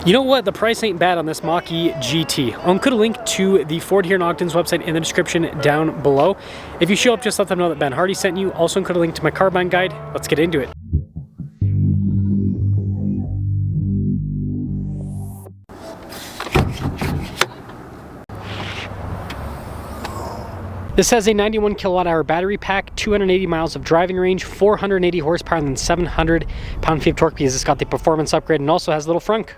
You know what? The price ain't bad on this Mach-e GT. I'll include a link to the Ford here in Ogden's website in the description down below. If you show up, just let them know that Ben Hardy sent you. Also include a link to my car buying guide. Let's get into it. This has a 91 kilowatt hour battery pack, 280 miles of driving range, 480 horsepower, and then 700 pound-feet of torque because it's got the performance upgrade and also has a little frunk.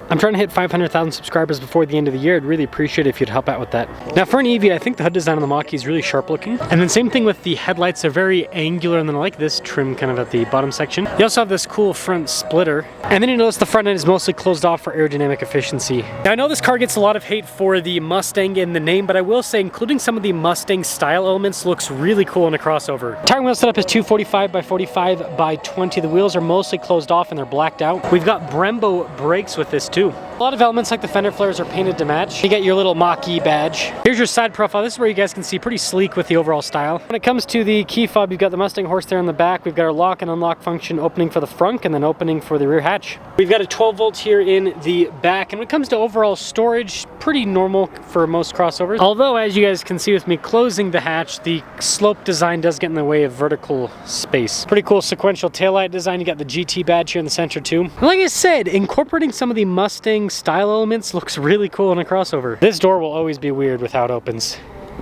I'm trying to hit 500,000 subscribers before the end of the year. I'd really appreciate it if you'd help out with that. Now for an EV, I think the hood design on the Mach-e is really sharp looking. And then same thing with the headlights. They're very angular, and then I like this trim kind of at the bottom section. You also have this cool front splitter. And then you notice the front end is mostly closed off for aerodynamic efficiency. Now I know this car gets a lot of hate for the Mustang in the name, but I will say including some of the Mustang style elements looks really cool in a crossover. Tire wheel setup is 245 by 45 by 20. The wheels are mostly closed off and they're blacked out. We've got Brembo brakes with this too. A lot of elements like the fender flares are painted to match. You get your little Mach-e badge. Here's your side profile. This is where you guys can see pretty sleek with the overall style. When it comes to the key fob, you've got the Mustang horse there in the back. We've got our lock and unlock function, opening for the front and then opening for the rear hatch. We've got a 12 volt here in the back. And when it comes to overall storage, pretty normal for most crossovers. Although, as you guys can see with me closing the hatch, the slope design does get in the way of vertical space. Pretty cool sequential taillight design. You got the GT badge here in the center too. Like I said, incorporating some of the Mustang style elements looks really cool in a crossover. This door will always be weird with how it opens.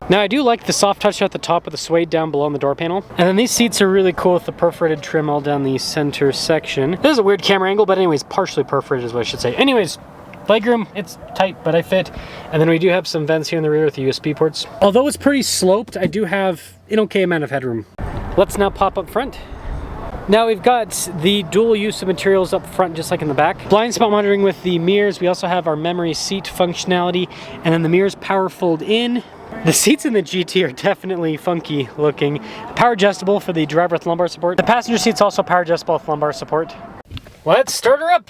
Now I do like the soft touch at the top with the suede down below on the door panel. And then these seats are really cool with the perforated trim all down the center section. This is a weird camera angle, but anyways, partially perforated is what I should say. Anyways, legroom, it's tight, but I fit. And then we do have some vents here in the rear with the USB ports. Although it's pretty sloped, I do have an okay amount of headroom. Let's now pop up front. Now we've got the dual use of materials up front, just like in the back. Blind spot monitoring with the mirrors. We also have our memory seat functionality, and then the mirrors power fold in. The seats in the GT are definitely funky looking. Power adjustable for the driver with lumbar support. The passenger seat's also power adjustable with lumbar support. Let's start her up.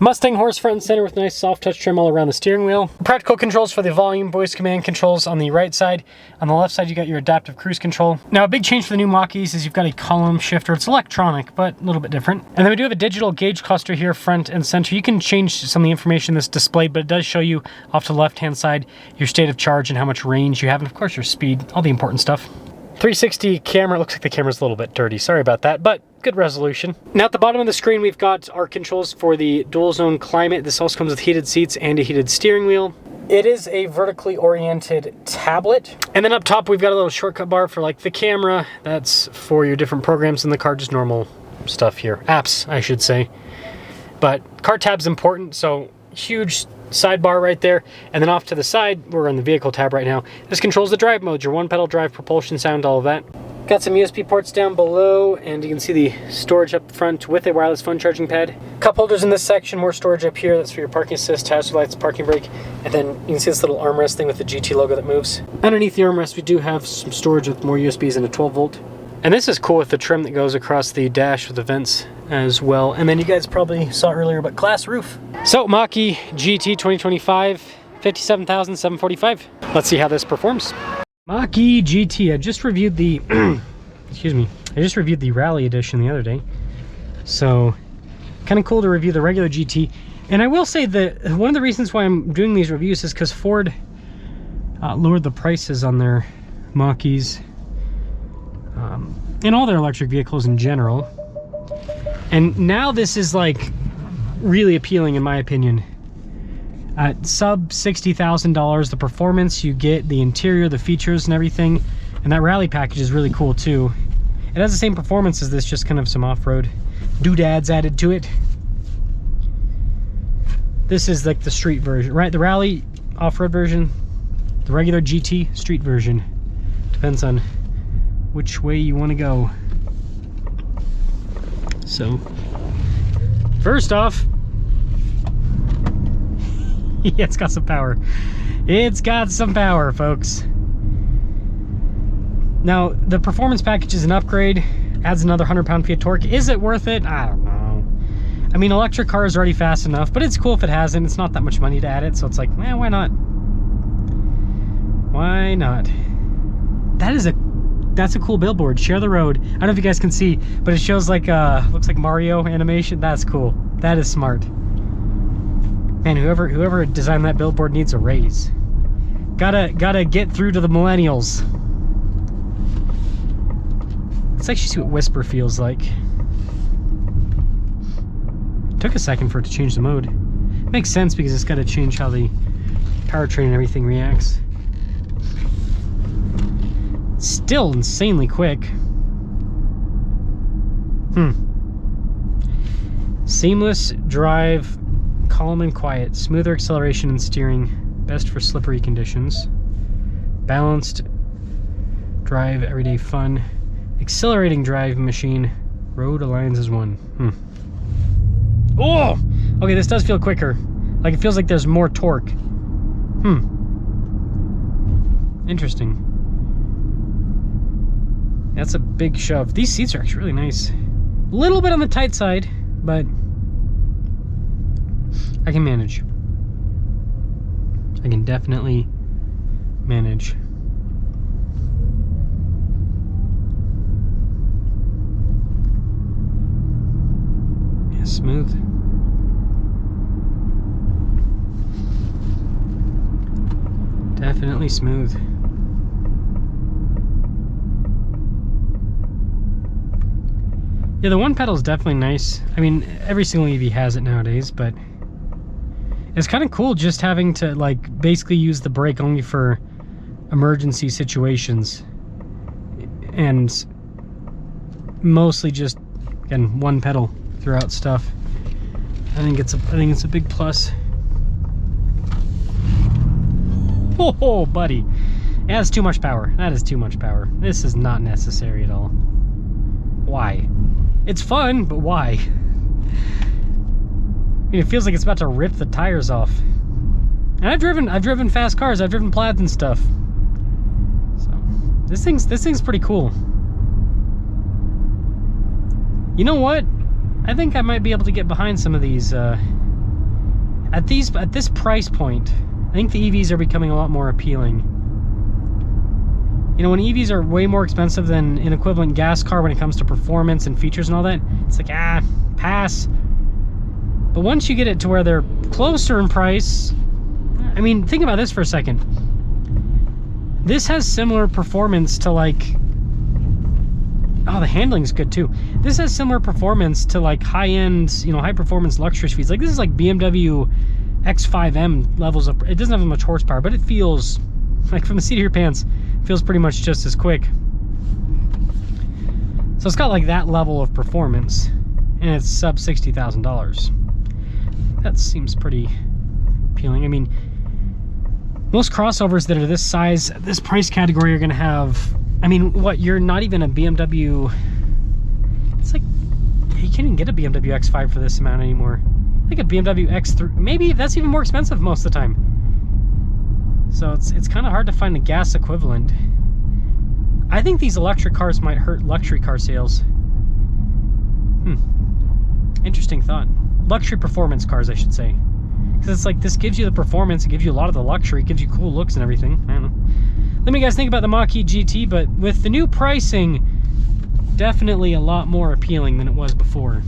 Mustang horse front and center with nice soft touch trim all around the steering wheel. Practical controls for the volume, voice command controls on the right side. On the left side, you got your adaptive cruise control. Now, a big change for the new Mach-e's is you've got a column shifter. It's electronic, but a little bit different. And then we do have a digital gauge cluster here, front and center. You can change some of the information that's displayed, but it does show you off to the left-hand side your state of charge and how much range you have, and of course your speed, all the important stuff. 360 camera. Looks like the camera's a little bit dirty. Sorry about that, but good resolution. Now at the bottom of the screen, we've got our controls for the dual zone climate. This also comes with heated seats and a heated steering wheel. It is a vertically oriented tablet. And then up top, we've got a little shortcut bar for like the camera. That's for your different programs in the car, just normal stuff here. Apps, I should say. But car tab's important, so huge sidebar right there. And then off to the side, we're on the vehicle tab right now. This controls the drive modes, your one pedal drive, propulsion, sound, all of that. Got some USB ports down below, and you can see the storage up front with a wireless phone charging pad. Cup holders in this section, more storage up here. That's for your parking assist, hazard lights, parking brake. And then you can see this little armrest thing with the GT logo that moves. Underneath the armrest, we do have some storage with more USBs and a 12 volt. And this is cool with the trim that goes across the dash with the vents as well. And then you guys probably saw earlier, but glass roof. So Mach-e GT 2025, $57,745. Let's see how this performs. Mach-e GT. I just reviewed the, excuse me, I just reviewed the Rally Edition the other day. So kind of cool to review the regular GT. And I will say that one of the reasons why I'm doing these reviews is because Ford lowered the prices on their Mach-e's and all their electric vehicles in general. And now this is like really appealing in my opinion. At sub $60,000, the performance you get, the interior, the features and everything, and that rally package is really cool too. It has the same performance as this, just kind of some off-road doodads added to it. This is like the street version, right? The rally off-road version, the regular GT street version. Depends on which way you want to go. So, first off, yeah, it's got some power. It's got some power, folks. Now, the performance package is an upgrade, adds another 100 pound-feet of torque. Is it worth it? I don't know. I mean, electric car is already fast enough, but it's cool if it hasn't. It's not that much money to add it, so it's like, why not? Why not? That that's a cool billboard. Share the road. I don't know if you guys can see, but it shows like looks like Mario animation. That's cool. That is smart. Man, whoever designed that billboard needs a raise. Gotta get through to the millennials. Let's actually see what Whisper feels like. Took a second for it to change the mode. Makes sense because it's got to change how the powertrain and everything reacts. Still insanely quick. Seamless drive, calm and quiet, smoother acceleration and steering, best for slippery conditions. Balanced drive, everyday fun. Accelerating drive machine, road aligns as one. Oh! Okay, this does feel quicker. Like, it feels like there's more torque. Interesting. That's a big shove. These seats are actually really nice. A little bit on the tight side, but I can manage. I can definitely manage. Yeah, smooth. Definitely smooth. Yeah, the one pedal is definitely nice. I mean, every single EV has it nowadays, but it's kind of cool just having to, like, basically use the brake only for emergency situations, and mostly just, again, one pedal throughout stuff. I think it's a big plus. Oh, buddy. Yeah, that's too much power. That is too much power. This is not necessary at all. Why? It's fun, but why? I mean, it feels like it's about to rip the tires off. And I've driven fast cars. I've driven plaids and stuff. So this thing's pretty cool. You know what? I think I might be able to get behind some of these. At this price point, I think the EVs are becoming a lot more appealing. You know, when EVs are way more expensive than an equivalent gas car when it comes to performance and features and all that, it's like, pass. But once you get it to where they're closer in price, I mean, think about this for a second. This has similar performance to, like, oh, the handling's good too. This has similar performance to, like, high-end, you know, high-performance luxury speeds. Like, this is like BMW X5M levels of, it doesn't have much horsepower, but it feels like, from the seat of your pants, feels pretty much just as quick. So it's got like that level of performance, and it's sub $60,000. That seems pretty appealing. I mean, most crossovers that are this size, this price category, are going to have, I mean, what, you're not even a BMW, it's like, you can't even get a BMW X5 for this amount anymore. I think a BMW X3, maybe that's even more expensive most of the time. So it's kind of hard to find a gas equivalent. I think these electric cars might hurt luxury car sales. Interesting thought. Luxury performance cars, I should say. Because it's like, this gives you the performance, it gives you a lot of the luxury, it gives you cool looks and everything. I don't know. Let me guys think about the Mach-e GT, but with the new pricing, definitely a lot more appealing than it was before.